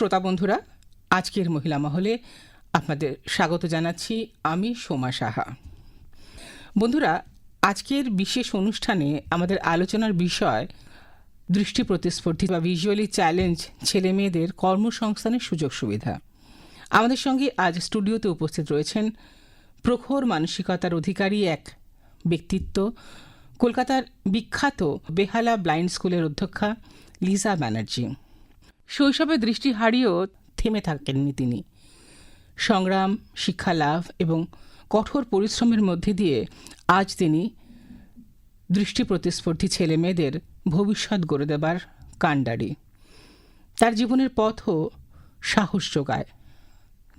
শ্রোতা বন্ধুরা, আজকের মহিলা মহলে আপনাদের স্বাগত জানাচ্ছি। আমি সোমা সাহা। বন্ধুরা, আজকের বিশেষ অনুষ্ঠানে আমাদের আলোচনার বিষয় দৃষ্টি প্রতিস্পর্ধী বা ভিজুয়ালি চ্যালেঞ্জ ছেলে মেয়েদের কর্মসংস্থানের সুযোগ সুবিধা। আমাদের সঙ্গে আজ স্টুডিওতে উপস্থিত রয়েছেন প্রখর মানসিকতার অধিকারী এক ব্যক্তিত্ব, কলকাতার বিখ্যাত বেহালা ব্লাইন্ড স্কুলের অধ্যক্ষা লিজা ব্যানার্জি। শৈশবে দৃষ্টি হারিয়েও থেমে থাকেননি তিনি। সংগ্রাম, শিক্ষা লাভ এবং কঠোর পরিশ্রমের মধ্যে দিয়ে আজ তিনি দৃষ্টি প্রতিস্পর্ধী ছেলে মেয়েদের ভবিষ্যৎ গড়ে দেবার কাণ্ডারি। তার জীবনের পথও সাহস যোগায়।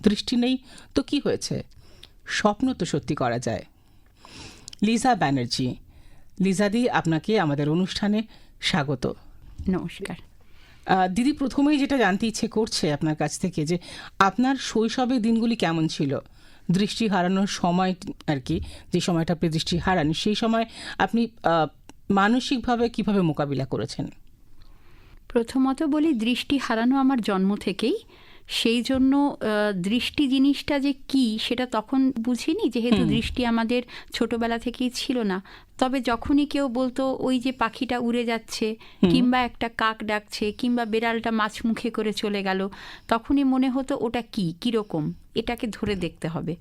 দৃষ্টি নেই তো কি হয়েছে, স্বপ্ন তো সত্যি করা যায়। লিজা ব্যানার্জি, লিজাদি, আপনাকে আমাদের অনুষ্ঠানে স্বাগত। নমস্কার দিদি, প্রথমেই যেটা জানতে ইচ্ছে করছে আপনার কাছ থেকে, যে আপনার শৈশবের দিনগুলি কেমন ছিল? দৃষ্টি হারানোর সময় আর কি, যে সময়টা আপনি দৃষ্টি হারান, সেই সময় আপনি মানসিকভাবে কিভাবে মোকাবিলা করেছেন? প্রথমত বলি, দৃষ্টি হারানো আমার জন্ম থেকেই। সেই জন্য দৃষ্টি জিনিসটা যে কি সেটা তখন বুঝিনি, যেহেতু দৃষ্টি আমাদের ছোটবেলা থেকেই ছিল না। তবে যখনই কেউ বলতো ওই যে পাখিটা উড়ে যাচ্ছে, কিংবা একটা কাক ডাকছে, কিংবা বেড়ালটা মাছ মুখে করে চলে গেল, তখনই মনে হতো ওটা কি, কিরকম, এটাকে ধরে দেখতে হবে।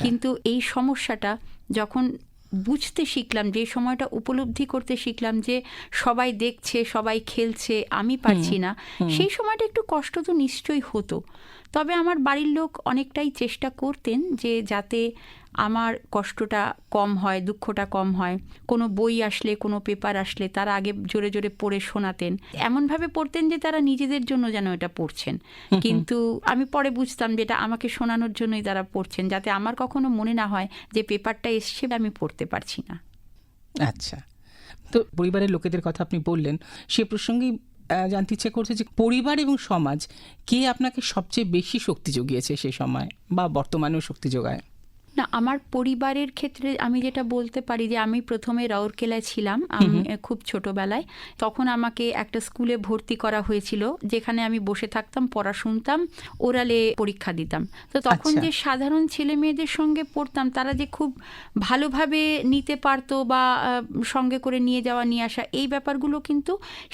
কিন্তু এই সমস্যাটা যখন বুঝতে শিখলাম, যে সময়টা উপলব্ধি করতে শিখলাম যে সবাই দেখছে, সবাই খেলছে, আমি পারছি না, সেই সময়টা একটু কষ্ট তো নিশ্চয়ই হতো। তবে আমার বাড়ির লোক অনেকটাই চেষ্টা করতেন যে যাতে আমার কষ্টটা কম হয়, দুঃখটা কম হয়। কোনো বই আসলে, কোনো পেপার আসলে তারা আগে জোরে জোরে পড়ে শোনাতেন। এমনভাবে পড়তেন যে তারা নিজেদের জন্য যেন এটা পড়ছেন, কিন্তু আমি পরে বুঝতাম যে এটা আমাকে শোনানোর জন্যই তারা পড়ছেন, যাতে আমার কখনো মনে না হয় যে পেপারটা এসছে আমি পড়তে পারছি না। আচ্ছা, তো পরিবারের লোকেদের কথা আপনি বললেন, সে প্রসঙ্গেই জানতে ইচ্ছে করছে যে পরিবার এবং সমাজ কে আপনাকে সবচেয়ে বেশি শক্তি জুগিয়েছে সে সময়, বা বর্তমানেও শক্তি যোগায়? না, আমার পরিবারের ক্ষেত্রে আমি যেটা বলতে পারি যে আমি প্রথমে রাউরকেলায় ছিলাম, আমি খুব ছোটবেলায়। তখন আমাকে একটা স্কুলে ভর্তি করা হয়েছিল, যেখানে আমি বসে থাকতাম, পড়া শুনতাম, ওরালে পরীক্ষা দিতাম। তো তখন যে সাধারণ ছেলে মেয়েদের সঙ্গে পড়তাম, তারা যে খুব ভালোভাবে নিতে পারতো বা সঙ্গে করে নিয়ে যাওয়া নিয়ে আসা, এই ব্যাপারগুলো কিন্তু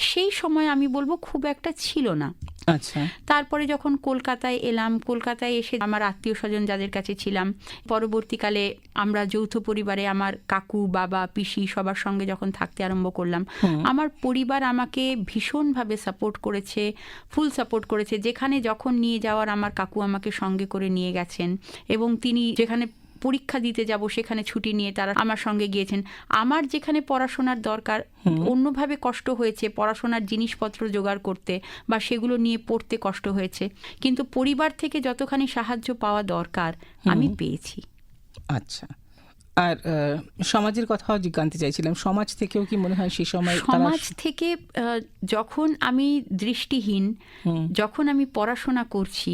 সেই সময় আমি বলবো খুব একটা ছিল না। আচ্ছা, তারপরে যখন কলকাতায় এলাম, কলকাতায় এসে আমার আত্মীয় স্বজন যাদের কাছে ছিলাম, পরবর্তীকালে আমরা যৌথ পরিবারে আমার কাকু, বাবা, পিসি সবার সঙ্গে যখন থাকতে আরম্ভ করলাম, আমার পরিবার আমাকে ভীষণভাবে সাপোর্ট করেছে, ফুল সাপোর্ট করেছে। যেখানে যখন নিয়ে যাওয়ার আমার কাকু আমাকে সঙ্গে করে নিয়ে গেছেন, এবং তিনি যেখানে পরীক্ষা দিতে যাব সেখানে ছুটি নিয়ে তারা আমার সঙ্গে গিয়েছেন। আমার যেখানে পড়াশোনার দরকার, অন্যভাবে কষ্ট হয়েছে পড়াশোনার জিনিসপত্র জোগাড় করতে বা সেগুলো নিয়ে পড়তে কষ্ট হয়েছে, কিন্তু পরিবার থেকে যতখানি সাহায্য পাওয়া দরকার আমি পেয়েছি। আচ্ছা, আর সমাজের কথাও জানতে চাইছিলাম, সমাজ থেকেও কি মনে হয় সেই সময়? সমাজ থেকে যখন আমি দৃষ্টিহীন, যখন আমি পড়াশোনা করছি,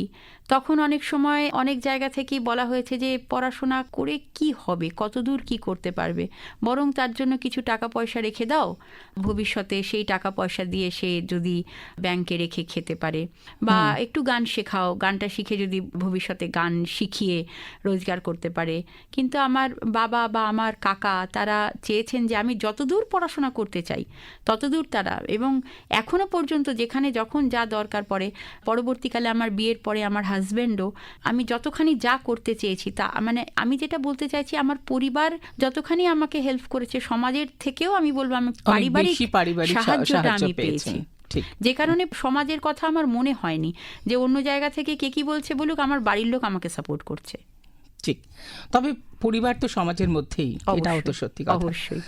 তখন অনেক সময় অনেক জায়গা থেকেই বলা হয়েছে যে পড়াশোনা করে কি হবে, কতদূর কি করতে পারবে, বরং তার জন্য কিছু টাকা পয়সা রেখে দাও, ভবিষ্যতে সেই টাকা পয়সা দিয়ে সে যদি ব্যাংকে রেখে খেতে পারে, বা একটু গান শেখাও, গানটা শিখে যদি ভবিষ্যতে গান শিখিয়ে রোজগার করতে পারে। কিন্তু আমার বাবা বা আমার কাকা তারা চেয়েছেন যে আমি যতদূর পড়াশোনা করতে চাই ততদূর তারা, এবং এখনো পর্যন্ত যেখানে যখন যা দরকার পড়ে, পরবর্তীকালে আমার বিয়ের পরে আমার হাজব্যান্ডও আমি যতখানি যা করতে চেয়েছি তা, মানে আমি যেটা বলতে চাইছি, আমার পরিবার যতখানি আমাকে হেল্প করেছে, সমাজের থেকেও আমি বলবো আমি পারিবারিক সাহায্যটা আমি পেয়েছি। যে কারণে সমাজের কথা আমার মনে হয়নি যে অন্য জায়গা থেকে কে কি বলছে বলুক, আমার বাড়ির লোক আমাকে সাপোর্ট করছে। ঠিক, তবে পরিবার তো সমাজের মধ্যেই, এটাও তো সত্যি কথা। অবশ্যই।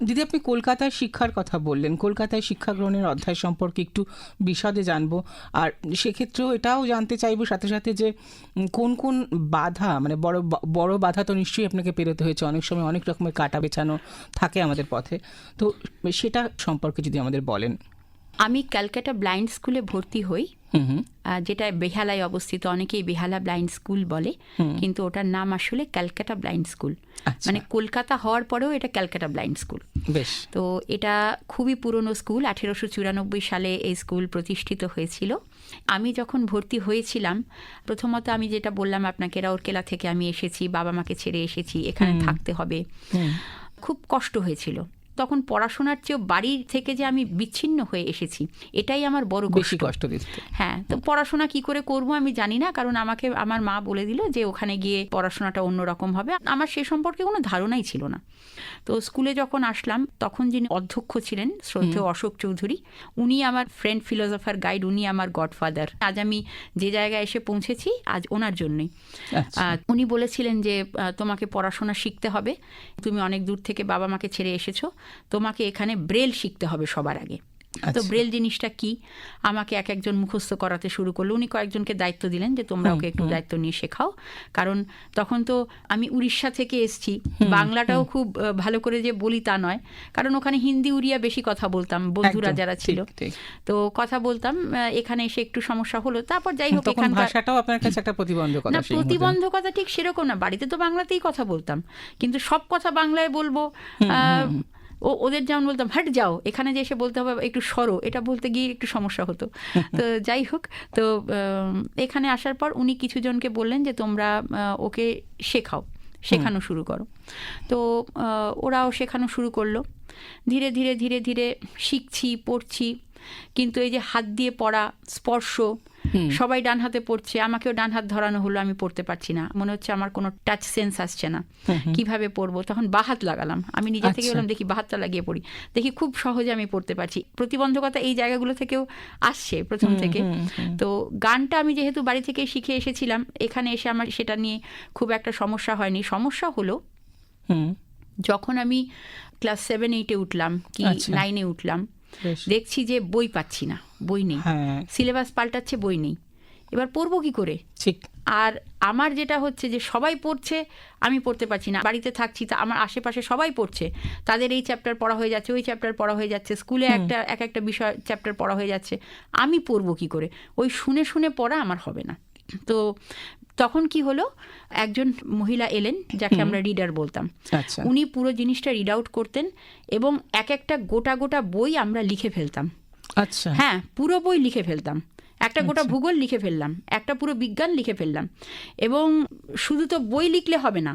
দিদি, আপনি কলকাতায় শিক্ষার কথা বললেন, কলকাতায় শিক্ষা গ্রহণের অধ্যায় সম্পর্কে একটু বিশদে জানবো, আর সেক্ষেত্রেও এটাও জানতে চাইবো সাথে সাথে যে কোন কোন বাধা, মানে বড় বড় বাধা তো নিশ্চয়ই আপনাকে পেরোতে হয়েছে, অনেক সময় অনেক রকমের কাটা বেছানো থাকে আমাদের পথে, তো সেটা সম্পর্কে যদি আমাদের বলেন। আমি ক্যালকাটা ব্লাইন্ড স্কুলে ভর্তি হই যেটা বেহালায় অবস্থিত, অনেকেই বেহালা ব্লাইন্ড স্কুল বলে, কিন্তু ওটার নাম আসলে ক্যালকাটা ব্লাইন্ড স্কুল। মানে কলকাতা হওয়ার পরেও এটা ক্যালকাটা ব্লাইন্ড স্কুল। বেশ। তো এটা খুবই পুরনো স্কুল, 1894 সালে এই স্কুল প্রতিষ্ঠিত হয়েছিল। আমি যখন ভর্তি হয়েছিলাম, প্রথমত আমি যেটা বললাম আপনাকে, রাউরকেলা থেকে আমি এসেছি, বাবা মাকে ছেড়ে এসেছি, এখানে থাকতে হবে, খুব কষ্ট হয়েছিল। তখন পড়াশোনার চেয়েও বাড়ির থেকে যে আমি বিচ্ছিন্ন হয়ে এসেছি, এটাই আমার বড় কষ্ট দিত। হ্যাঁ, তো পড়াশোনা কি করে করব আমি জানি না, কারণ আমাকে আমার মা বলে দিল যে ওখানে গিয়ে পড়াশোনাটা অন্যরকম হবে। আমার সে সম্পর্কে কোনো ধারণাই ছিল না। তো স্কুলে যখন আসলাম, তখন যিনি অধ্যক্ষ ছিলেন শ্রদ্ধেয় অশোক চৌধুরী, উনি আমার ফ্রেন্ড ফিলোসফার গাইড, উনি আমার গডফাদার। আজ আমি যে জায়গায় এসে পৌঁছেছি আজ ওনার জন্যই। উনি বলেছিলেন যে তোমাকে পড়াশোনা শিখতে হবে, তুমি অনেক দূর থেকে বাবা মাকে ছেড়ে এসেছো, তোমাকে এখানে ব্রেল শিখতে হবে সবার আগে। তো ব্রেল জিনিসটা কি আমাকে এক একজন মুখস্থ করাতে শুরু করলো। উনি কয়েকজনকে দায়িত্ব দিলেন যে তোমরা ওকে একটু দায়িত্ব নিয়ে শেখাও, কারণ তখন তো আমি উড়িষ্যা থেকে এসেছি, বাংলাটাও খুব ভালো করে যে বলি তা নয়, কারণ ওখানে হিন্দি উড়িয়া বেশি কথা বলতাম, বন্ধুরা যারা ছিল তো কথা বলতাম। এখানে এসে একটু সমস্যা হলো, তারপর যাই হোক এখানকার ভাষাটাও আপনার কাছে একটা প্রতিবন্ধকতা। না, প্রতিবন্ধকতা ঠিক সেরকম না, বাড়িতে তো বাংলাতেই কথা বলতাম, কিন্তু সব কথা বাংলায় বলবো। ওদের যেমন বলতাম হাট যাও, এখানে যে এসে বলতে হবে একটু সরো, এটা বলতে গিয়ে একটু সমস্যা হতো। তো যাই হোক, তো এখানে আসার পর উনি কিছু জনকে বললেন যে তোমরা ওকে শেখানো শুরু করো। তো ওরাও শেখানো শুরু করলো। ধীরে ধীরে ধীরে ধীরে শিখছি, পড়ছি, কিন্তু এই যে হাত দিয়ে পড়া, স্পর্শ, সবাই ডান হাতে পড়ছে, আমাকেও ডান হাত ধরানো হলো, আমি পড়তে পারছি না, মনে হচ্ছে আমার কোনো টাচ সেন্স আসছে না, কিভাবে পড়বো। তখন বাহাত লাগালাম, আমি নিজে থেকে বললাম দেখি বাহাতটা লাগিয়ে পড়ি, দেখি খুব সহজে আমি পড়তে পারছি। প্রতিবন্ধকতা এই জায়গাগুলো থেকেও আসছে প্রথম থেকে। তো গানটা আমি যেহেতু বাড়ি থেকে শিখে এসেছিলাম, এখানে এসে আমার সেটা নিয়ে খুব একটা সমস্যা হয়নি। সমস্যা হলো যখন আমি ক্লাস 7-8-এ উঠলাম কি 9-এ উঠলাম, দেখছি যে বই পাচ্ছি না, বই নেই, সিলেবাস পাল্টাচ্ছে, বই নেই, এবার পড়বো কি করে? আর আমার যেটা হচ্ছে যে সবাই পড়ছে, আমি পড়তে পারছি না। বাড়িতে থাকছি, তা আমার আশেপাশে সবাই পড়ছে, তাদের এই চ্যাপ্টার পড়া হয়ে যাচ্ছে, ওই চ্যাপ্টার পড়া হয়ে যাচ্ছে, স্কুলে এক একটা বিষয় চ্যাপ্টার পড়া হয়ে যাচ্ছে, আমি পড়বো কি করে? ওই শুনে শুনে পড়া আমার হবে না। তো তখন কি হলো, একজন মহিলা এলেন যাকে আমরা রিডার বলতাম। উনি পুরো জিনিসটা রিড আউট করতেন এবং এক একটা গোটা গোটা বই আমরা লিখে ফেলতাম। হ্যাঁ, পুরো বই লিখে ফেলতাম, একটা গোটা ভূগোল লিখে ফেললাম, একটা পুরো বিজ্ঞান লিখে ফেললাম। এবং শুধু তো বই লিখলে হবে না,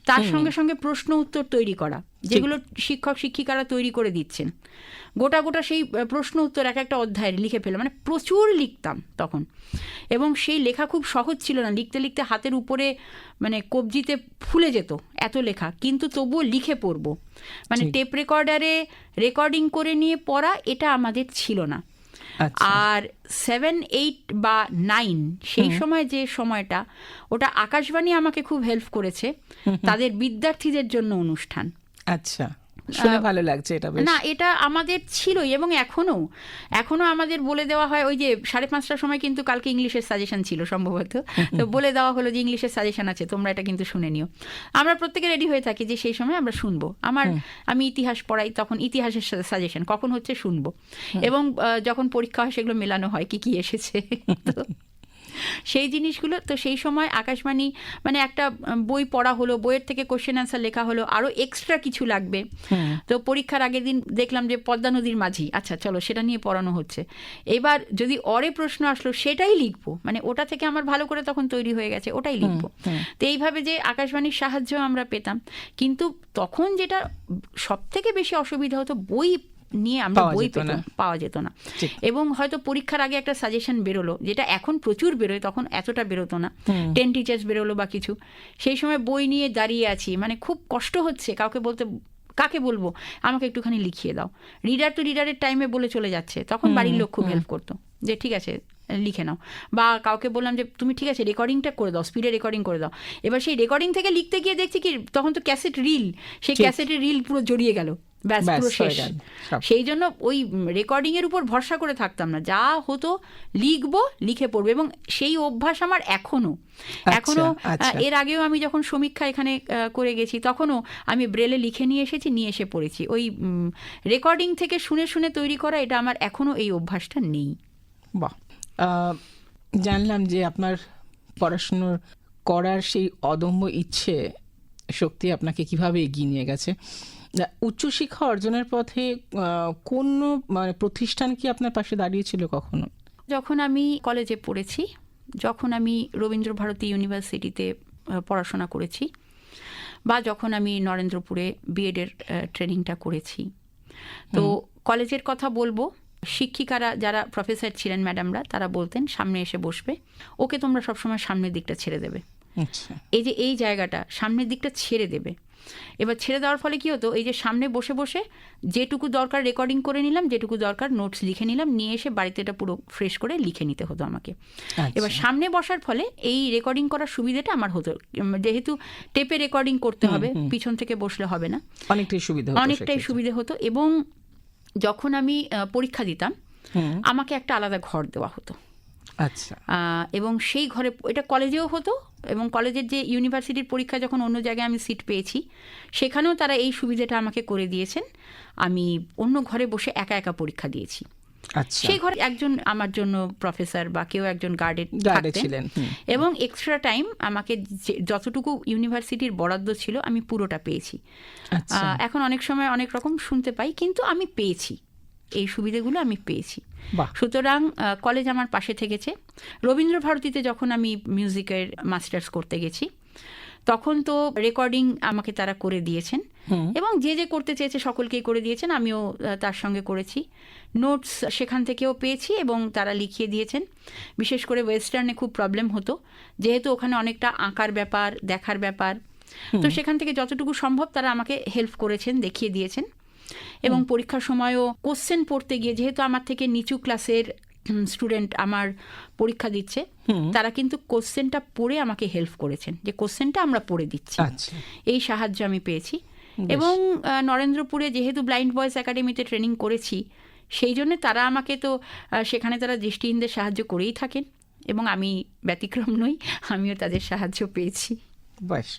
তার সঙ্গে সঙ্গে প্রশ্ন উত্তর তৈরি করা, যেগুলো শিক্ষক শিক্ষিকারা তৈরি করে দিচ্ছেন, গোটা গোটা সেই প্রশ্ন উত্তর এক একটা অধ্যায়ে লিখে ফেললাম। মানে প্রচুর লিখতাম তখন, এবং সেই লেখা খুব সহজ ছিল না, লিখতে লিখতে হাতের উপরে মানে কবজিতে ফুলে যেত এত লেখা, কিন্তু তবুও লিখে পড়বো। মানে টেপ রেকর্ডারে রেকর্ডিং করে নিয়ে পড়া এটা আমাদের ছিল না। আর 7, 8 বা 9 সেই সময় যে সময়টা, ওটা আকাশবাণী আমাকে খুব হেল্প করেছে তাদের বিদ্যার্থীদের জন্য অনুষ্ঠান। শুনে ভালো লাগছে এটা। না, এটা আমাদের ছিলই এবং এখনো আমাদের বলে দেওয়া হয়, ওই যে 5:30টার সময় কিন্তু কালকে ইংলিশের সাজেশন ছিল সম্ভবত, তো বলে দেওয়া হলো যে ইংলিশের সাজেশন আছে, তোমরা এটা কিন্তু শুনে নিও। আমরা প্রত্যেকে রেডি হয়ে থাকি যে সেই সময় আমরা শুনবো। আমি ইতিহাস পড়াই, তখন ইতিহাসের সাজেশন কখন হচ্ছে শুনবো, এবং যখন পরীক্ষা হয় সেগুলো মেলানো হয় কি কি এসেছে। তো সেই জিনিসগুলো, তো সেই সময় আকাশবাণী মানে একটা বই পড়া হলো, বইয়ের থেকে কোশ্চেন অ্যান্সার লেখা হলো, আরও এক্সট্রা কিছু লাগবে। তো পরীক্ষার আগের দিন দেখলাম যে পদ্মা নদীর মাঝি, আচ্ছা চলো সেটা নিয়ে পড়ানো হচ্ছে, এবার যদি অরে প্রশ্ন আসলো সেটাই লিখবো, মানে ওটা থেকে আমার ভালো করে তখন তৈরি হয়ে গেছে, ওটাই লিখবো। তো এইভাবে যে আকাশবাণীর সাহায্য আমরা পেতাম, কিন্তু তখন যেটা সব থেকে বেশি অসুবিধা হতো, বই নিয়ে আমরা বই পাওয়া যেত না। এবং হয়তো পরীক্ষার আগে একটা সাজেশন বেরোলো, যেটা এখন প্রচুর বেরোয়, তখন এতটা বেরোতো না, 10 টিচার্স বেরোলো বা কিছু, সেই সময় বই নিয়ে দাঁড়িয়ে আছি, মানে খুব কষ্ট হচ্ছে, কাকে বলবো, আমাকে একটুখানি লিখিয়ে দাও। রিডার তো রিডারের টাইমে বলে চলে যাচ্ছে, তখন বাড়ির লোক খুব হেল্প করতো যে ঠিক আছে লিখে নাও, বা কাউকে বললাম যে তুমি ঠিক আছে রেকর্ডিংটা করে দাও, স্পিডে রেকর্ডিং করে দাও। এবার সেই রেকর্ডিং থেকে লিখতে গিয়ে দেখছি কি, তখন তো ক্যাসেট রিল, সেই ক্যাসেটের রিল পুরো জড়িয়ে গেল, ব্যাস পুরো শেষ। সেই জন্য ওই রেকর্ডিংয়ের উপর ভরসা করে থাকতাম না, যা হতো লিখবো, লিখে পড়বো। এবং সেই অভ্যাস আমার এখনো এর আগেও আমি যখন সমীক্ষা এখানে করে গেছি, তখনও আমি ব্রেলে লিখে নিয়ে এসে পড়েছি। ওই রেকর্ডিং থেকে শুনে শুনে তৈরি করা, এটা আমার এখনো এই অভ্যাসটা নেই। বাহ, জানলাম যে আপনার পড়াশুনোর করার সেই অদম্য ইচ্ছে শক্তি আপনাকে কিভাবে এগিয়ে নিয়ে গেছে। উচ্চশিক্ষা অর্জনের পথে কোন মানে প্রতিষ্ঠান কি আপনার পাশে দাঁড়িয়েছিল কখনো? যখন আমি কলেজে পড়েছি, যখন আমি রবীন্দ্রভারতী ইউনিভার্সিটিতে পড়াশোনা করেছি, বা যখন আমি নরেন্দ্রপুরে বিএডের ট্রেনিংটা করেছি, তো কলেজের কথা বলবো, শিক্ষিকারা যারা প্রফেসর ছিলেন ম্যাডামরা, তারা বলতেন সামনে এসে বসবে, ওকে তোমরা সবসময় সামনের দিকটা ছেড়ে দেবে। আচ্ছা, এই যে এই জায়গাটা সামনের দিকটা ছেড়ে দেবে, এবার ছেড়ে দেওয়ার ফলে কি হতো, এই যে সামনে বসে বসে যেটুকু দরকার রেকর্ডিং করে নিলাম, যেটুকু দরকার নোটস লিখে নিলাম, নিয়ে এসে বাড়িতে এটা পুরো ফ্রেশ করে লিখে নিতে হতো আমাকে। এবার সামনে বসার ফলে এই রেকর্ডিং করার সুবিধাটা আমার হতো, যেহেতু টেপে রেকর্ডিং করতে হবে, পিছন থেকে বসলে হবে না, অনেকটাই সুবিধা হতো। এবং যখন আমি পরীক্ষা দিতাম, আমাকে একটা আলাদা ঘর দেওয়া হতো। আচ্ছা, এবং সেই ঘরে, এটা কলেজেও হতো, এবং কলেজের যে ইউনিভার্সিটির পরীক্ষা যখন অন্য জায়গায় আমি সিট পেয়েছি, সেখানেও তারা এই সুবিধাটা আমাকে করে দিয়েছেন। আমি অন্য ঘরে বসে একা একা পরীক্ষা দিয়েছি। সেই ঘরে একজন আমার জন্য প্রফেসর বা কেউ একজন গার্ডে ছিলেন, এবং এক্সট্রা টাইম আমাকে যতটুকু ইউনিভার্সিটির বরাদ্দ ছিল আমি পুরোটা পেয়েছি। এখন অনেক সময় অনেক রকম শুনতে পাই, কিন্তু আমি পেয়েছি, এই সুবিধাগুলো আমি পেয়েছি। সুতরাং কলেজ আমার পাশে থেকেছে। রবীন্দ্রভারতীতে যখন আমি মিউজিকের মাস্টার্স করতে গেছি, তখন তো রেকর্ডিং আমাকে তারা করে দিয়েছেন, এবং যে যে করতে চেয়েছে সকলকেই করে দিয়েছেন, আমিও তার সঙ্গে করেছি। নোটস সেখান থেকেও পেয়েছি এবং তারা লিখিয়ে দিয়েছেন। বিশেষ করে ওয়েস্টার্নে খুব প্রবলেম হতো, যেহেতু ওখানে অনেকটা আঁকার ব্যাপার, দেখার ব্যাপার, তো সেখান থেকে যতটুকু সম্ভব তারা আমাকে হেল্প করেছেন, দেখিয়ে দিয়েছেন। এবং পরীক্ষার সময়ও কোশ্চেন পড়তে গিয়ে, যেহেতু আমার থেকে নিচু ক্লাসের স্টুডেন্ট আমার পরীক্ষা দিচ্ছে, তারা কিন্তু কোশ্চেনটা পড়ে আমাকে হেল্প করেছেন, যে কোশ্চেনটা আমরা পড়ে দিচ্ছি, এই সাহায্য আমি পেয়েছি। এবং নরেন্দ্রপুরে যেহেতু ব্লাইন্ড বয়েজ একাডেমিতে ট্রেনিং করেছি, সেই জন্য তারা আমাকে তো সেখানে তারা দৃষ্টিহীনদের সাহায্য করেই থাকেন, এবং আমি ব্যতিক্রম নই, আমিও তাদের সাহায্য পেয়েছি। বাস,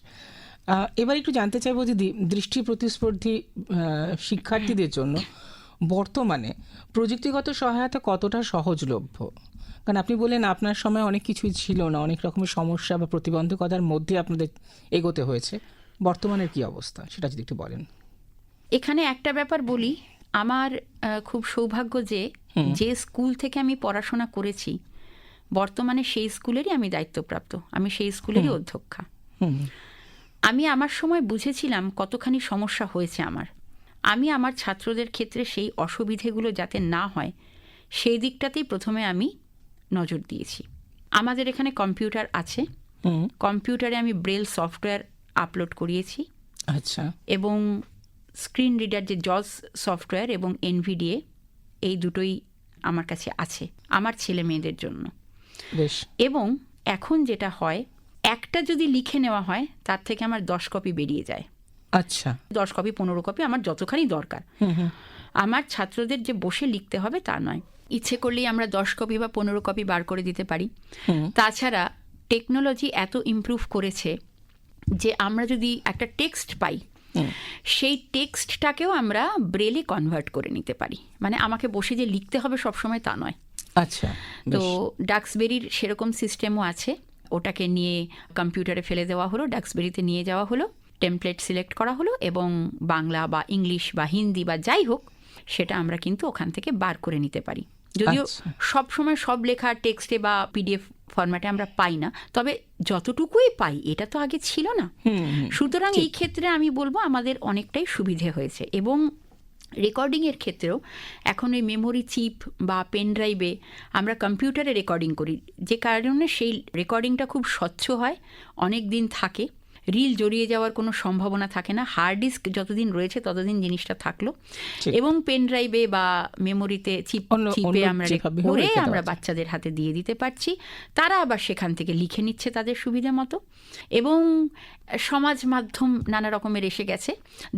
এবার একটু জানতে চাইবো যে দৃষ্টি প্রতিস্পর্ধী শিক্ষার্থীদের জন্য বর্তমানে প্রযুক্তিগত সহায়তা কতটা সহজলভ্য? কারণ আপনি বললেন আপনার সময় অনেক কিছুই ছিল না, অনেক রকমের সমস্যা বা প্রতিবন্ধকতার মধ্যে আপনাদের এগোতে হয়েছে। বর্তমানের কি অবস্থা, সেটা যদি একটু বলেন। এখানে একটা ব্যাপার বলি, আমার খুব সৌভাগ্য যে স্কুল থেকে আমি পড়াশোনা করেছি, বর্তমানে সেই স্কুলেরই আমি দায়িত্বপ্রাপ্ত, আমি সেই স্কুলেরই অধ্যক্ষা। আমি আমার সময় বুঝেছিলাম কতখানি সমস্যা হয়েছে আমার। আমি আমার ছাত্রদের ক্ষেত্রে সেই অসুবিধেগুলো যাতে না হয়, সেই দিকটাতেই প্রথমে আমি নজর দিয়েছি। আমাদের এখানে কম্পিউটার আছে, কম্পিউটারে আমি ব্রেল সফটওয়্যার আপলোড করিয়েছি। আচ্ছা, এবং স্ক্রিন রিডার যে জজ সফটওয়্যার এবং এনভিডিএ, এই দুটোই আমার কাছে আছে আমার ছেলে মেয়েদের জন্য। এবং এখন যেটা হয়, একটা যদি লিখে নেওয়া হয়, তার থেকে আমার 10 কপি বেরিয়ে যায়। আচ্ছা, 10 কপি 15 কপি আমার যতখানি দরকার। আমার ছাত্রদের যে বসে লিখতে হবে তা নয়, ইচ্ছে করলেই আমরা 10 কপি বা 15 কপি বার করে দিতে পারি। তাছাড়া টেকনোলজি এত ইমপ্রুভ করেছে যে আমরা যদি একটা টেক্সট পাই, সেই টেক্সটটাকেও আমরা ব্রেলে কনভার্ট করে নিতে পারি। মানে আমাকে বসে যে লিখতে হবে সবসময় তা নয়। আচ্ছা, তো ডাক্সবেরির সেরকম সিস্টেমও আছে, ওটাকে নিয়ে কম্পিউটারে ফেলে দেওয়া হলো, ডাক্সবেরিতে নিয়ে যাওয়া হলো, টেমপ্লেট সিলেক্ট করা হলো, এবং বাংলা বা ইংলিশ বা হিন্দি বা যাই হোক, সেটা আমরা কিন্তু ওখান থেকে বার করে নিতে পারি। যদিও সব সময় সব লেখা টেক্সটে বা পিডিএফ ফরম্যাটে আমরা পাই না, তবে যতটুকুই পাই, এটা তো আগে ছিল না। সুতরাং এই ক্ষেত্রে আমি বলবো আমাদের অনেকটাই সুবিধে হয়েছে। এবং রেকর্ডিংয়ের ক্ষেত্রেও এখন ওই মেমোরি চিপ বা পেন ড্রাইভে আমরা কম্পিউটারে রেকর্ডিং করি, যে কারণে সেই রেকর্ডিংটা খুব স্বচ্ছ হয়, অনেক দিন থাকে, রিল জড়িয়ে যাওয়ার কোনো সম্ভাবনা থাকে না। হার্ড ডিস্ক যতদিন রয়েছে ততদিন জিনিসটা থাকলো, এবং পেন ড্রাইভে বা মেমোরিতে চিপে আমরা করে আমরা বাচ্চাদের হাতে দিয়ে দিতে পারছি, তারা আবার সেখান থেকে লিখে নিচ্ছে তাদের সুবিধা মতো। এবং সমাজ মাধ্যম নানা রকমের এসে গেছে,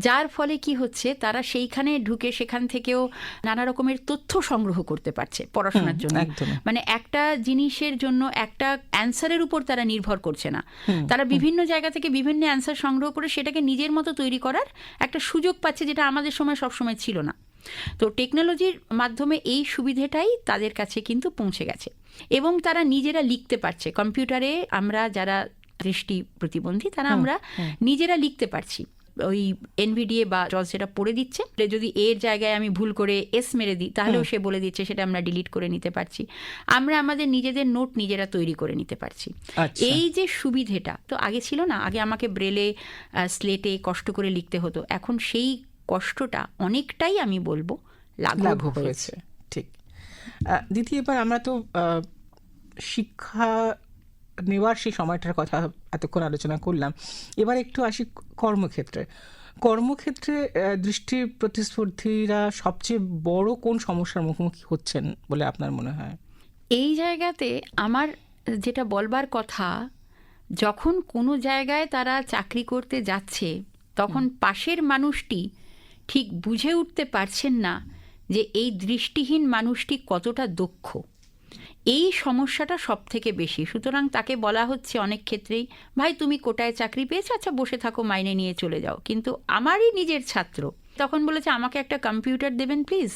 যার ফলে কি হচ্ছে, তারা সেইখানে ঢুকে সেখান থেকেও নানা রকমের তথ্য সংগ্রহ করতে পারছে পড়াশোনার জন্য। মানে একটা জিনিসের জন্য একটা অ্যান্সারের উপর তারা নির্ভর করছে না, তারা বিভিন্ন জায়গা থেকে বিভিন্ন অ্যান্সার সংগ্রহ করে সেটাকে নিজের মতো তৈরি করার একটা সুযোগ পাচ্ছে, যেটা আমাদের সময় সবসময় ছিল না। তো টেকনোলজির মাধ্যমে এই সুবিধাটাই তাদের কাছে কিন্তু পৌঁছে গেছে। এবং তারা নিজেরা লিখতে পারছে। কম্পিউটারে আমরা যারা দৃষ্টি প্রতিবন্ধী তারা আমরা নিজেরা লিখতে পারছি। ওই এনভিডিএ বা জজ যেটা পড়ে দিচ্ছে, যদি এর জায়গায় আমি ভুল করে এস মেরে দিই তাহলেও সে বলে দিচ্ছে, সেটা আমরা ডিলিট করে নিতে পারছি। আমরা আমাদের নিজেদের নোট নিজেরা তৈরি করে নিতে পারছি। এই যে সুবিধেটা তো আগে ছিল না। আগে আমাকে ব্রেলে স্লেটে কষ্ট করে লিখতে হতো, এখন সেই কষ্টটা অনেকটাই আমি বলবো লাঘব হয়েছে। ঠিক। দ্বিতীয়বার আমরা তো শিক্ষা নেওয়ার সেই সময়টার কথা এতক্ষণ আলোচনা করলাম, এবার একটু আসি কর্মক্ষেত্রে। কর্মক্ষেত্রে দৃষ্টি প্রতিবন্ধীরা সবচেয়ে বড় কোন সমস্যার মুখোমুখি হচ্ছেন বলে আপনার মনে হয়? এই জায়গাতে আমার যেটা বলবার কথা, যখন কোনো জায়গায় তারা চাকরি করতে যাচ্ছে তখন পাশের মানুষটি ঠিক বুঝে উঠতে পারছেন না যে এই দৃষ্টিহীন মানুষটি কতটা দক্ষ। এই সমস্যাটা সব থেকে বেশি। সুতরাং তাকে বলা হচ্ছে অনেক ক্ষেত্রেই, ভাই তুমি কোটায় চাকরি পেয়েছো, আচ্ছা বসে থাকো, মাইনে নিয়ে চলে যাও। কিন্তু আমারই নিজের ছাত্র তখন বলেছে আমাকে একটা কম্পিউটার দেবেন প্লিজ।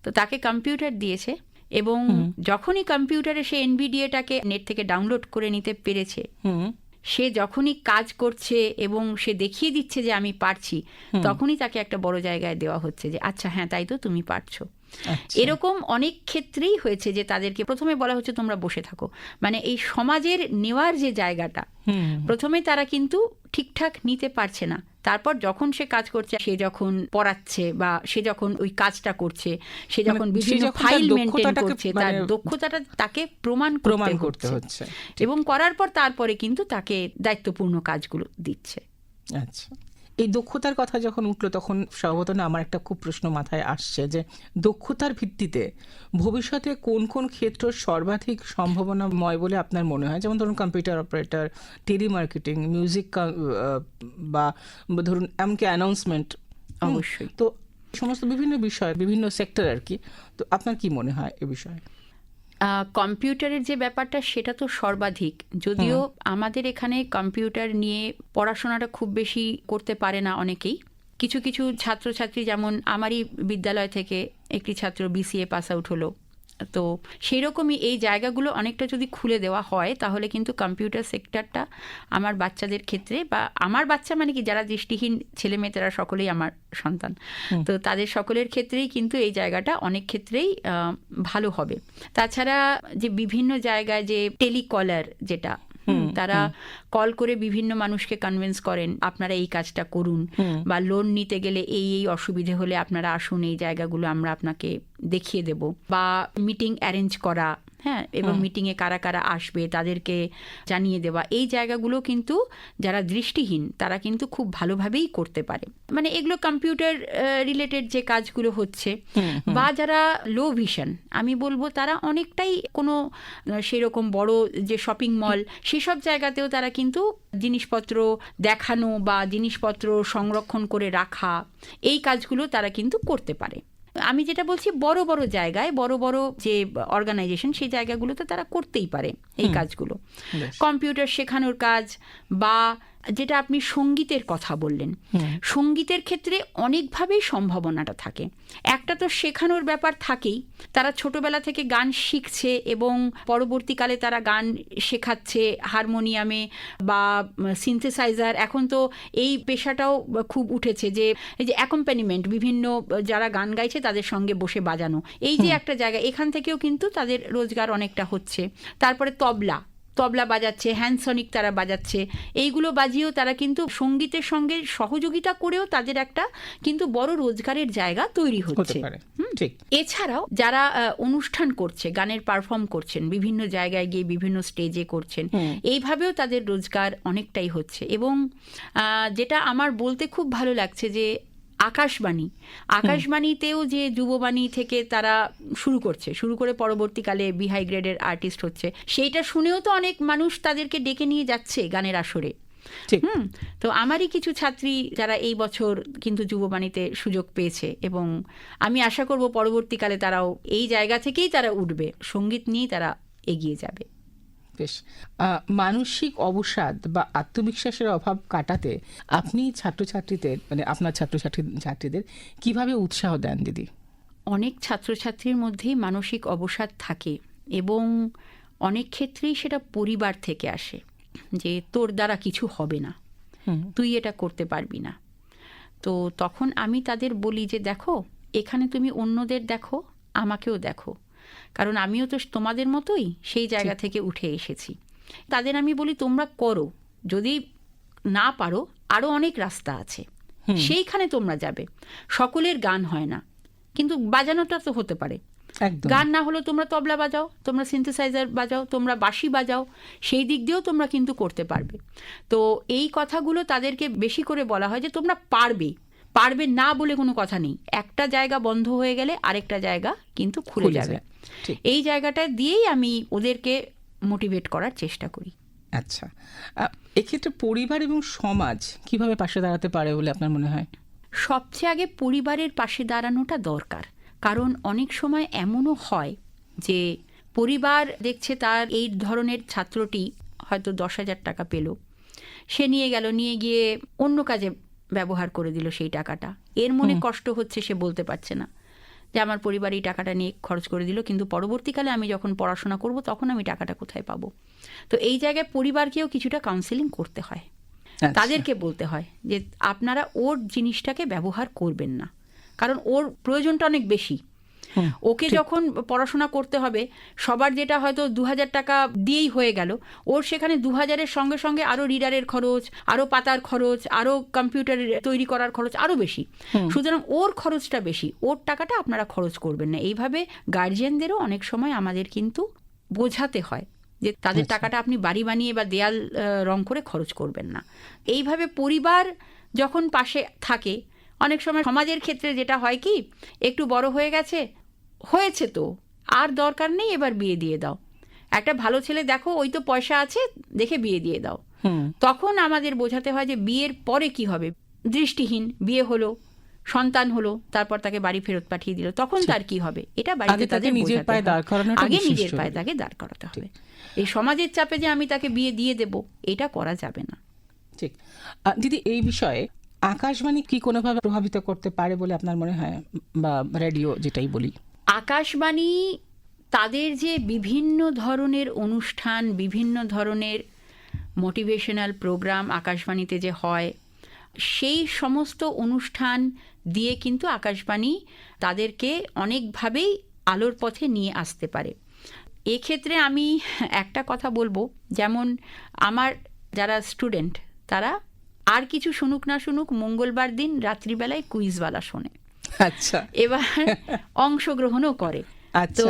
তো তাকে কম্পিউটার দিয়েছে এবং যখনই কম্পিউটারে সে এনভিডিএটাকে নেট থেকে ডাউনলোড করে নিতে পেরেছে, সে যখনই কাজ করছে এবং সে দেখিয়ে দিচ্ছে যে আমি পারছি, তখনই তাকে একটা বড় জায়গায় দেওয়া হচ্ছে যে আচ্ছা হ্যাঁ তাই তো তুমি পারছো। এরকম অনেক ক্ষেত্রেই হয়েছে যে তাদেরকে প্রথমে বলা হচ্ছে তোমরা বসে থাকো। মানে এই সমাজের নেওয়ার যে জায়গাটা প্রথমে তারা কিন্তু ঠিকঠাক নিতে পারছে না। তারপর যখন সে কাজ করছে, সে যখন পড়াচ্ছে বা সে যখন ওই কাজটা করছে, সে যখন বিভিন্ন ফাইল মেনটেন করছে, তার দক্ষতাটা তাকে প্রমাণ করতে হচ্ছে এবং করার পর তারপরে কিন্তু তাকে দায়িত্বপূর্ণ কাজগুলো দিচ্ছে। আচ্ছা, এই দক্ষতার কথা যখন উঠলো তখন স্বভাবত না আমার একটা খুব প্রশ্ন মাথায় আসছে যে দক্ষতার ভিত্তিতে ভবিষ্যতে কোন কোন ক্ষেত্র সর্বাধিক সম্ভাবনাময় বলে আপনার মনে হয়? যেমন ধরুন কম্পিউটার অপারেটর, টেলিমার্কেটিং, মিউজিক বা ধরুন এমনকি অ্যানাউন্সমেন্ট। অবশ্যই। তো সমস্ত বিভিন্ন বিষয়, বিভিন্ন সেক্টর আর কি। তো আপনার কি মনে হয় এ বিষয়ে? কম্পিউটারের যে ব্যাপারটা সেটা তো সর্বাধিক, যদিও আমাদের এখানে কম্পিউটার নিয়ে পড়াশোনাটা খুব বেশি করতে পারে না অনেকেই। কিছু কিছু ছাত্রছাত্রী, যেমন আমারই বিদ্যালয় থেকে একটি ছাত্র বিসিএ পাস আউট হলো, তো সেই রকমই এই জায়গাগুলো অনেকটা যদি খুলে দেওয়া হয় তাহলে কিন্তু কম্পিউটার সেক্টরটা আমার বাচ্চাদের ক্ষেত্রে, বা আমার বাচ্চা মানে কি যারা দৃষ্টিহীন ছেলে মেয়ে তারা সকলেই আমার সন্তান, তো তাদের সকলের ক্ষেত্রেই কিন্তু এই জায়গাটা অনেক ক্ষেত্রেই ভালো হবে। তাছাড়া যে বিভিন্ন জায়গায় যে টেলিকলার, যেটা তারা কল করে বিভিন্ন মানুষকে কনভিন্স করেন আপনারা এই কাজটা করুন, বা লোন নিতে গেলে এই এই অসুবিধে হলে আপনারা আসুন, এই জায়গাগুলো আমরা আপনাকে দেখিয়ে দেব, বা মিটিং অ্যারেঞ্জ করা, হ্যাঁ, এবং মিটিংয়ে কারা কারা আসবে তাদেরকে জানিয়ে দেওয়া। এই জায়গাগুলো কিন্তু যারা দৃষ্টিহীন তারা কিন্তু খুব ভালোভাবেই করতে পারে। মানে এগুলো কম্পিউটার রিলেটেড যে কাজগুলো হচ্ছে, বা যারা লো ভিশন আমি বলবো তারা অনেকটাই কোনো সেরকম বড় যে শপিং মল সেসব জায়গাতেও তারা কিন্তু জিনিসপত্র দেখানো বা জিনিসপত্র সংরক্ষণ করে রাখা, এই কাজগুলো তারা কিন্তু করতে পারে। আমি যেটা বলছি বড় বড় জায়গায়, বড় বড় যে অর্গানাইজেশন সেই জায়গাগুলোতে তারা করতেই পারে এই কাজগুলো। কম্পিউটার শেখানোর কাজ, বা যেটা আপনি সঙ্গীতের কথা বললেন, সঙ্গীতের ক্ষেত্রে অনেকভাবেই সম্ভাবনাটা থাকে। একটা তো শেখানোর ব্যাপার থাকেই, তারা ছোটবেলা থেকে গান শিখছে এবং পরবর্তীকালে তারা গান শেখাচ্ছে হারমোনিয়ামে বা সিনথেসাইজার। এখন তো এই পেশাটাও খুব উঠেছে যে এই যে অ্যাকম্পানিমেন্ট, বিভিন্ন যারা গান গাইছে তাদের সঙ্গে বসে বাজানো, এই যে একটা জায়গা, এখান থেকেও কিন্তু তাদের রোজগার অনেকটা হচ্ছে। তারপরে তবলা বাজাচ্ছে, হ্যান্ডসনিক তারা বাজাচ্ছে, এইগুলো বাজিয়েও তারা কিন্তু সঙ্গীতের সঙ্গে সহযোগিতা করেও তাদের একটা কিন্তু বড় রোজগারের জায়গা তৈরি হচ্ছে। এছাড়াও যারা অনুষ্ঠান করছে, গানের পারফর্ম করছেন, বিভিন্ন জায়গায় গিয়ে বিভিন্ন স্টেজে করছেন, এইভাবেও তাদের রোজগার অনেকটাই হচ্ছে। এবং যেটা আমার বলতে খুব ভালো লাগছে যে আকাশবাণীতেও যে যুববাণী থেকে তারা শুরু করে পরবর্তীকালে বিহাই গ্রেডের আর্টিস্ট হচ্ছে, সেইটা শুনেও তো অনেক মানুষ তাদেরকে ডেকে নিয়ে যাচ্ছে গানের আসরে। তো আমারই কিছু ছাত্রী যারা এই বছর কিন্তু যুববাণীতে সুযোগ পেয়েছে, এবং আমি আশা করব পরবর্তীকালে তারাও এই জায়গা থেকেই তারা উঠবে, সঙ্গীত নিয়েই তারা এগিয়ে যাবে। বেশ। মানসিক অবসাদ বা আত্মবিশ্বাসের অভাব কাটাতে আপনি ছাত্রছাত্রীদের, মানে আপনার ছাত্রছাত্রীদের কিভাবে উৎসাহ দেন দিদি? অনেক ছাত্রছাত্রীর মধ্যেই মানসিক অবসাদ থাকে, এবং অনেক ক্ষেত্রেই সেটা পরিবার থেকে আসে, যে তোর দ্বারা কিছু হবে না, তুই এটা করতে পারবি না। তো তখন আমি তাদের বলি যে দেখো, এখানে তুমি অন্যদের দেখো, আমাকেও দেখো, কারণ আমিও তো তোমাদের মতোই সেই জায়গা থেকে উঠে এসেছি। তাদের আমি বলি তোমরা করো, যদি না পারো আরও অনেক রাস্তা আছে, সেইখানে তোমরা যাবে। সকলের গান হয় না, কিন্তু বাজানোটা তো হতে পারে। গান না হলেও তোমরা তবলা বাজাও, তোমরা সিনথেসাইজার বাজাও, তোমরা বাঁশি বাজাও, সেই দিক দিয়েও তোমরা কিন্তু করতে পারবে। তো এই কথাগুলো তাদেরকে বেশি করে বলা হয় যে তোমরা পারবে, পারবে না বলে কোনো কথা নেই। একটা জায়গা বন্ধ হয়ে গেলে আরেকটা জায়গা কিন্তু খুলে যাবে। এই জায়গাটা দিয়েই আমি ওদেরকে মোটিভেট করার চেষ্টা করি। আচ্ছা, এক্ষেত্রে পরিবার এবং সমাজ কিভাবে পাশে দাঁড়াতে পারে বলে আপনার মনে হয়? সবচেয়ে আগে পরিবারের পাশে দাঁড়ানোটা দরকার, কারণ অনেক সময় এমনও হয় যে পরিবার দেখছে তার এই ধরনের ছাত্রটি হয়তো 10,000 টাকা পেল, সে নিয়ে গেল, নিয়ে গিয়ে অন্য কাজে ব্যবহার করে দিল সেই টাকাটা। এর মনে কষ্ট হচ্ছে, সে বলতে পারছে না যে আমার পরিবার এই টাকাটা নিয়ে খরচ করে দিল, কিন্তু পরবর্তীকালে আমি যখন পড়াশোনা করব তখন আমি টাকাটা কোথায় পাবো। তো এই জায়গায় পরিবারকেও কিছুটা কাউন্সেলিং করতে হয়, তাদেরকে বলতে হয় যে আপনারা ওর জিনিসটাকে ব্যবহার করবেন না, কারণ ওর প্রয়োজনটা অনেক বেশি। ওকে যখন পড়াশোনা করতে হবে, সবার যেটা হয়তো 2,000 টাকা দিয়েই হয়ে গেল, ওর সেখানে 2,000-এর সঙ্গে সঙ্গে আরও রিডারের খরচ, আরও পাতার খরচ, আরও কম্পিউটার তৈরি করার খরচ আরও বেশি। সুতরাং ওর খরচটা বেশি, ওর টাকাটা আপনারা খরচ করবেন না। এইভাবে গার্জিয়ানদেরও অনেক সময় আমাদের কিন্তু বোঝাতে হয় যে তাদের টাকাটা আপনি বাড়ি বানিয়ে বা দেয়াল রং করে খরচ করবেন না। এইভাবে পরিবার যখন পাশে থাকে, অনেক সময় সমাজের ক্ষেত্রে যেটা হয় কি, একটু বড় হয়ে গেছে, হয়েছে তো আর দরকার নেই, এবার বিয়ে দিয়ে দাও, একটা ভালো ছেলে দেখো, ওই তো পয়সা আছে, দেখে বিয়ে দিয়ে দাও। তখন আমাদের বোঝাতে হয় যে বিয়ের পরে কি হবে। দৃষ্টিহীন বিয়ে হলো, সন্তান হলো, তারপর তাকে বাড়ি ফেরত পাঠিয়ে দিল, তখন তার কি হবে? এটা বাড়িতে তাদের নিজের পায়ে দাঁড় করানো, আগে নিজের পায়ে তাকে দাঁড় করাতে হবে। এই সমাজের চাপে যে আমি তাকে বিয়ে দিয়ে দেব, এটা করা যাবে না। ঠিক। দিদি, এই বিষয়ে আকাশবাণী কি কোনোভাবে প্রভাবিত করতে পারে বলে আপনার মনে হয়, বা রেডিও যেটাই বলি? আকাশবাণী তাদের যে বিভিন্ন ধরনের অনুষ্ঠান, বিভিন্ন ধরনের মোটিভেশনাল প্রোগ্রাম আকাশবাণীতে যে হয়, সেই সমস্ত অনুষ্ঠান দিয়ে কিন্তু আকাশবাণী তাদেরকে অনেকভাবেই আলোর পথে নিয়ে আসতে পারে। এক্ষেত্রে আমি একটা কথা বলবো, যেমন আমার যারা স্টুডেন্ট, তারা আর কিছু শুনুক না শুনুক, মঙ্গলবার দিন রাত্রিবেলায় কুইজওয়ালা শোনে। আচ্ছা। এবার অংশগ্রহণও করে। তো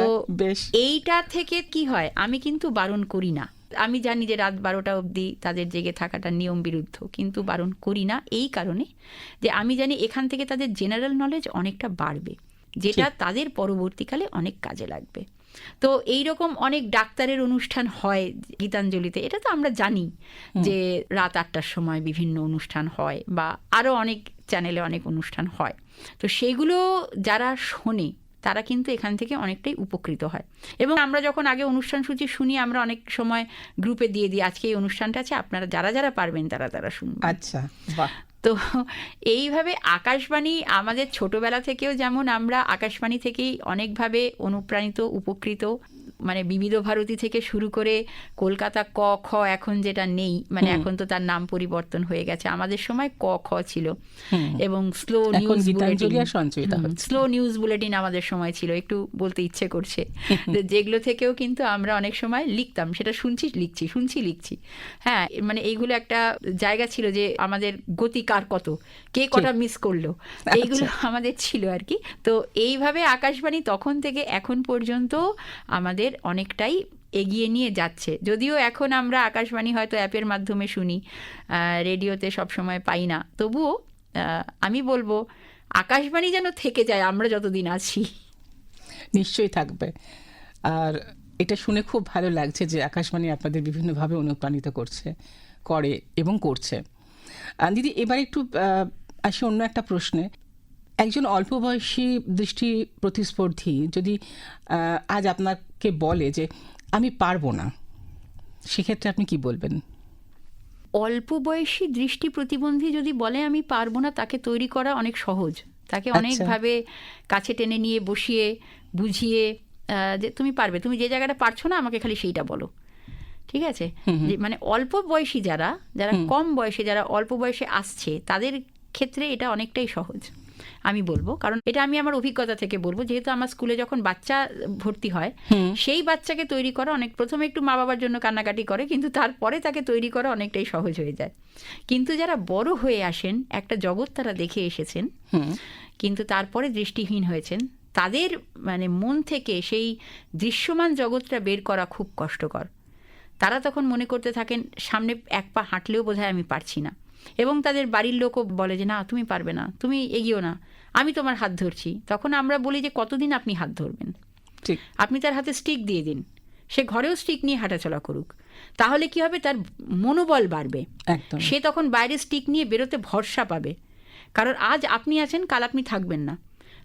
এইটা থেকে কি হয়, আমি কিন্তু বারণ করি না। আমি জানি যে রাত 12টা অবধি তাদের জেগে থাকাটা নিয়ম বিরুদ্ধ, কিন্তু বারণ করি না এই কারণে যে আমি জানি এখান থেকে তাদের জেনারেল নলেজ অনেকটা বাড়বে, যেটা তাদের পরবর্তীকালে অনেক কাজে লাগবে। তো এইরকম অনেক ডাক্তারের অনুষ্ঠান হয় গীতাঞ্জলিতে, এটা তো আমরা জানি যে রাত 8টার সময় বিভিন্ন অনুষ্ঠান হয়, বা আরও অনেক চ্যানেলে অনেক অনুষ্ঠান হয়। তো সেগুলো যারা শোনে তারা কিন্তু এখান থেকে অনেকটাই উপকৃত হয়। এবং আমরা যখন আগে অনুষ্ঠান সূচি শুনি, আমরা অনেক সময় গ্রুপে দিয়ে দিই, আজকে এই অনুষ্ঠানটা আছে, আপনারা যারা যারা পারবেন তারা শুনবেন। আচ্ছা, বাহ। তো এইভাবে আকাশবাণী আমাদের ছোটবেলা থেকেও, যেমন আমরা আকাশবাণী থেকেই অনেকভাবে অনুপ্রাণিত, উপকৃত, মানে বিবিধ ভারতী থেকে শুরু করে কলকাতা ক খ এখন যেটা নেই, মানে এখন তো তার নাম পরিবর্তন হয়ে গেছে, আমাদের সময় ক খ ছিল, এবং স্লো নিউজ বুলেটিন আমাদের সময় ছিল, একটু বলতে ইচ্ছে করছে, যেগুলো থেকেও কিন্তু আমরা অনেক সময় লিখতাম, সেটা শুনছি লিখছি। হ্যাঁ, মানে এইগুলো একটা জায়গা ছিল যে আমাদের গতি কার কত, কে কটা মিস করলো, এইগুলো আমাদের ছিল আর কি। তো এইভাবে আকাশবাণী তখন থেকে এখন পর্যন্ত আমাদের অনেকটাই এগিয়ে নিয়ে যাচ্ছে। যদিও এখন আমরা আকাশবাণী হয়তো অ্যাপের মাধ্যমে শুনি, রেডিওতে সবসময় পাই না, তবুও আমি বলবো আকাশবাণী যেন থেকে যায় আমরা যতদিন আছি। নিশ্চয়ই থাকবে। আর এটা শুনে খুব ভালো লাগছে যে আকাশবাণী আপনাদের বিভিন্নভাবে অনুপ্রাণিত করে এবং করছে। দিদি, এবার একটু আসি অন্য একটা প্রশ্নে। একজন অল্প বয়সী দৃষ্টি প্রতিস্পর্ধী যদি আজ আপনাকে বলে যে আমি পারবো না, সেক্ষেত্রে আপনি কি বলবেন? অল্প বয়সী দৃষ্টি প্রতিবন্ধী যদি বলে আমি পারবো না, তাকে তৈরি করা অনেক সহজ। তাকে অনেকভাবে কাছে টেনে নিয়ে বসিয়ে বুঝিয়ে যে তুমি পারবে, তুমি যে জায়গাটা পারছো না আমাকে খালি সেইটা বলো, ঠিক আছে? যে মানে অল্প বয়সী যারা কম বয়সে, যারা অল্প বয়সে আসছে, তাদের ক্ষেত্রে এটা অনেকটাই সহজ আমি বলবো। কারণ এটা আমি আমার অভিজ্ঞতা থেকে বলবো, যেহেতু আমার স্কুলে যখন বাচ্চা ভর্তি হয়, সেই বাচ্চাকে তৈরি করা অনেক, প্রথমে একটু মা বাবার জন্য কান্নাকাটি করে, কিন্তু তারপরে তাকে তৈরি করা অনেকটাই সহজ হয়ে যায়। কিন্তু যারা বড় হয়ে আসেন, একটা জগৎ তারা দেখে এসেছেন, কিন্তু তারপরে দৃষ্টিহীন হয়েছেন, তাদের মানে মন থেকে সেই দৃশ্যমান জগৎটা বের করা খুব কষ্টকর। তারা তখন মনে করতে থাকেন সামনে এক পা হাঁটলেও বোধহয় আমি পারছি না, এবং তাদের বাড়ির লোকও বলে যে না তুমি পারবে না, তুমি এগিয়েও না, আমি তোমার হাত ধরছি। তখন আমরা বলি যে কতদিন আপনি হাত ধরবেন? ঠিক। আপনি তার হাতে স্টিক দিয়ে দিন, সে ঘরেও স্টিক নিয়ে হাঁটাচলা করুক, তাহলে কি হবে, তার মনোবল বাড়বে, একদম। সে তখন বাইরে স্টিক নিয়ে বেরোতে ভরসা পাবে। কারণ আজ আপনি আছেন, কাল আপনি থাকবেন না,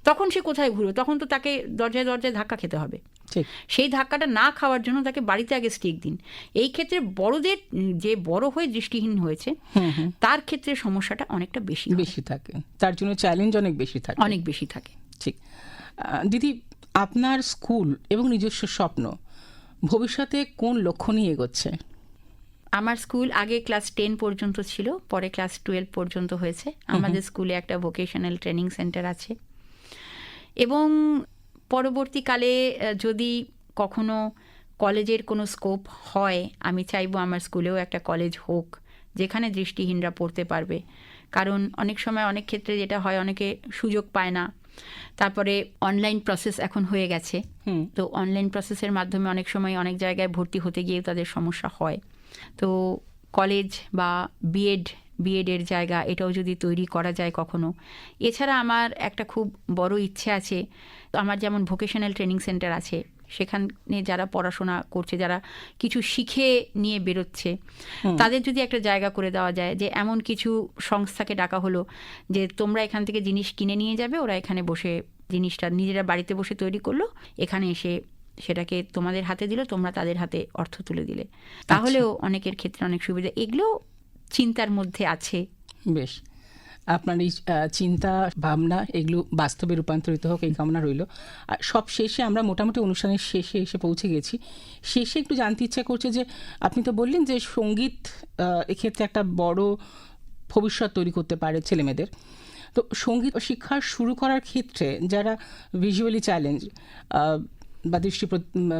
তখন সে কোথায় ঘুরবে? তখন তো তাকে দরজায় দরজায় ধাক্কা খেতে হবে। ঠিক। সেই ধাক্কাটা না খাওয়ার জন্য তাকে বাড়িতে আগে স্টিক দিন। এই ক্ষেত্রে বড়দের, যে বড় হয়ে দৃষ্টিহীন হয়েছে, তার ক্ষেত্রে সমস্যাটা অনেকটা বেশি থাকে, তার জন্য চ্যালেঞ্জ অনেক বেশি থাকে। ঠিক। দিদি, আপনার স্কুল এবং নিজস্ব স্বপ্ন ভবিষ্যতে কোন লক্ষ্য নিয়ে এগোচ্ছে? আমার স্কুল আগে ক্লাস 10 পর্যন্ত ছিল, পরে ক্লাস 12 পর্যন্ত হয়েছে। আমাদের স্কুলে একটা ভোকেশনাল ট্রেনিং সেন্টার আছে, এবং পরবর্তীকালে যদি কখনো কলেজের কোনো স্কোপ হয়, আমি চাইবো আমার স্কুলেও একটা কলেজ হোক যেখানে দৃষ্টিহীনরা পড়তে পারবে। কারণ অনেক সময় অনেক ক্ষেত্রে যেটা হয়, অনেকে সুযোগ পায় না। তারপরে অনলাইন প্রসেস এখন হয়ে গেছে, তো অনলাইন প্রসেসের মাধ্যমে অনেক সময় অনেক জায়গায় ভর্তি হতে গিয়েও তাদের সমস্যা হয়। তো কলেজ বা বিএডের জায়গা এটাও যদি তৈরি করা যায় কখনো। এছাড়া আমার একটা খুব বড় ইচ্ছে আছে, আমার যেমন ভোকেশনাল ট্রেনিং সেন্টার আছে, সেখানে যারা পড়াশোনা করছে, যারা কিছু শিখে নিয়ে বেরোচ্ছে, তাদের যদি একটা জায়গা করে দেওয়া যায়, যে এমন কিছু সংস্থাকে ডাকা হলো যে তোমরা এখান থেকে জিনিস কিনে নিয়ে যাবে, ওরা এখানে বসে জিনিসটা নিজেরা বাড়িতে বসে তৈরি করলো, এখানে এসে সেটাকে তোমাদের হাতে দিল, তোমরা তাদের হাতে অর্থ তুলে দিলে, তাহলেও অনেকের ক্ষেত্রে অনেক সুবিধা। এগুলো চিন্তার মধ্যে আছে। বেশ, আপনার এই চিন্তা ভাবনা এগুলো বাস্তবে রূপান্তরিত হোক এই কামনা রইল। আর সব শেষে আমরা মোটামুটি অনুষ্ঠানের শেষে এসে পৌঁছে গেছি। শেষে একটু জানতে ইচ্ছা করছে যে আপনি তো বললেন যে সঙ্গীত এক্ষেত্রে একটা বড় ভবিষ্যৎ তৈরি করতে পারে ছেলেমেয়েদের। তো সঙ্গীত শিক্ষা শুরু করার ক্ষেত্রে যারা ভিজুয়ালি চ্যালেঞ্জ বা দৃষ্টি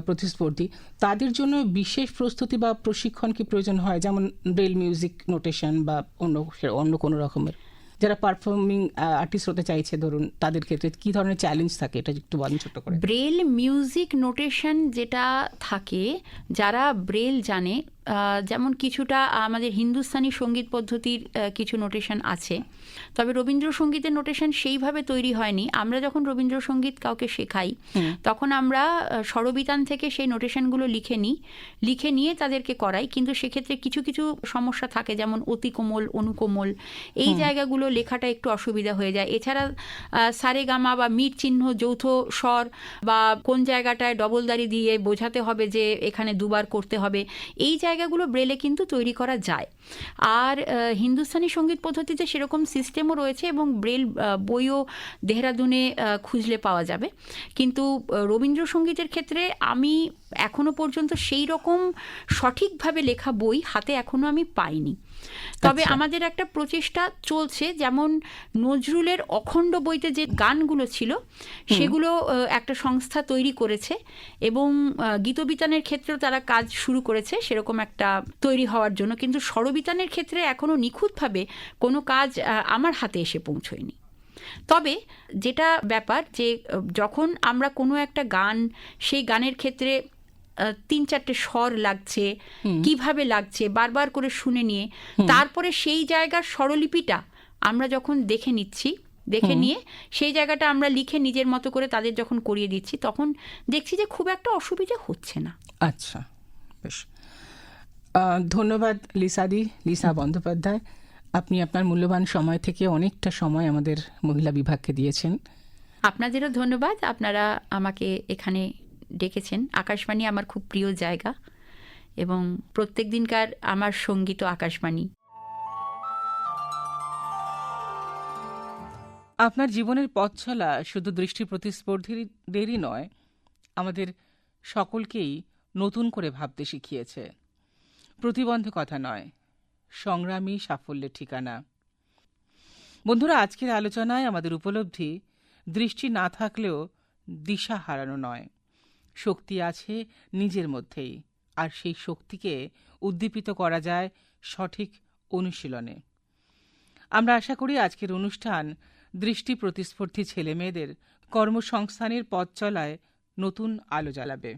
প্রতিস্পর্ধী, তাদের জন্য বিশেষ প্রস্তুতি বা প্রশিক্ষণ কি প্রয়োজন হয়? যেমন ব্রেল মিউজিক নোটেশন বা অন্য কোনো রকমের, যারা পারফর্মিং আর্টিস্ট হতে চাইছে ধরুন, তাদের ক্ষেত্রে কি ধরনের চ্যালেঞ্জ থাকে, এটা একটু বলেন ছোট্ট করে। ব্রেল মিউজিক নোটেশন যেটা থাকে, যারা ব্রেল জানে, যেমন কিছুটা আমাদের হিন্দুস্তানি সঙ্গীত পদ্ধতির কিছু নোটেশন আছে, তবে রবীন্দ্রসঙ্গীতের নোটেশন সেইভাবে তৈরি হয়নি। আমরা যখন রবীন্দ্রসঙ্গীত কাউকে শেখাই, তখন আমরা স্বরবিতান থেকে সেই নোটেশনগুলো লিখে নিয়ে তাদেরকে করাই, কিন্তু সেক্ষেত্রে কিছু কিছু সমস্যা থাকে, যেমন অতি কোমল, অনুকোমল, এই জায়গাগুলো লেখাটা একটু অসুবিধা হয়ে যায়। এছাড়া সারেগামা বা মিট চিহ্ন, যৌথ স্বর, বা কোন জায়গাটায় ডবলদারি দিয়ে বোঝাতে হবে যে এখানে দুবার করতে হবে, এই জায়গাগুলো ব্রেলে কিন্তু তৈরি করা যায়। আর হিন্দুস্তানি সঙ্গীত পদ্ধতিতে সেরকম সিস্টেমও রয়েছে, এবং ব্রেল বইও দেহরাদুনে খুঁজলে পাওয়া যাবে। কিন্তু রবীন্দ্রসঙ্গীতের ক্ষেত্রে আমি এখনো পর্যন্ত সেই রকম সঠিকভাবে লেখা বই হাতে এখনো আমি পাইনি। তবে আমাদের একটা প্রচেষ্টা চলছে, যেমন নজরুলের অখণ্ড বইতে যে গানগুলো ছিল সেগুলো একটা সংস্থা তৈরি করেছে, এবং গীতবিতানের ক্ষেত্রেও তারা কাজ শুরু করেছে সেরকম একটা তৈরি হওয়ার জন্য। কিন্তু স্বরবিতানের ক্ষেত্রে এখনো নিখুঁতভাবে কোনো কাজ আমার হাতে এসে পৌঁছয়নি। তবে যেটা ব্যাপার, যে যখন আমরা কোনো একটা গান, সেই গানের ক্ষেত্রে 3-4টে স্বর লাগছে, কিভাবে লাগছে বারবার করে শুনে নিয়ে, তারপরে সেই জায়গার স্বরলিপিটা আমরা যখন দেখে নিয়ে সেই জায়গাটা আমরা লিখে নিজের মতো করে তাদের যখন করিয়ে দিচ্ছি, তখন দেখছি যে খুব একটা অসুবিধা হচ্ছে না। আচ্ছা, বেশ, ধন্যবাদ লিসা বন্দ্যোপাধ্যায়। আপনি আপনার মূল্যবান সময় থেকে অনেকটা সময় আমাদের মহিলা বিভাগকে দিয়েছেন। আপনাদেরও ধন্যবাদ, আপনারা আমাকে এখানে ডেকেছেন। আকাশবাণী আমার খুব প্রিয় জায়গা, এবং প্রত্যেক দিনকার আমার সঙ্গী তো আকাশবাণী। আপনার জীবনের পথ চলা শুধু দৃষ্টি প্রতিস্পর্ধীদেরই নয়, আমাদের সকলকেই নতুন করে ভাবতে শিখিয়েছে। প্রতিবন্ধকতা নয়, সংগ্রামী সাফল্যের ঠিকানা। বন্ধুরা, আজকের আলোচনায় আমাদের উপলব্ধি দৃষ্টি না থাকলেও দিশা হারানো নয়। শক্তি আছে নিজের মধ্যেই, আর সেই শক্তিকে উদ্দীপিত করা যায় সঠিক অনুশীলনে। আমরা আশা করি আজকের অনুষ্ঠান দৃষ্টি প্রতিস্পর্ধী ছেলেমেয়েদের কর্মসংস্থানের পথ চলায় নতুন আলো জ্বালাবে।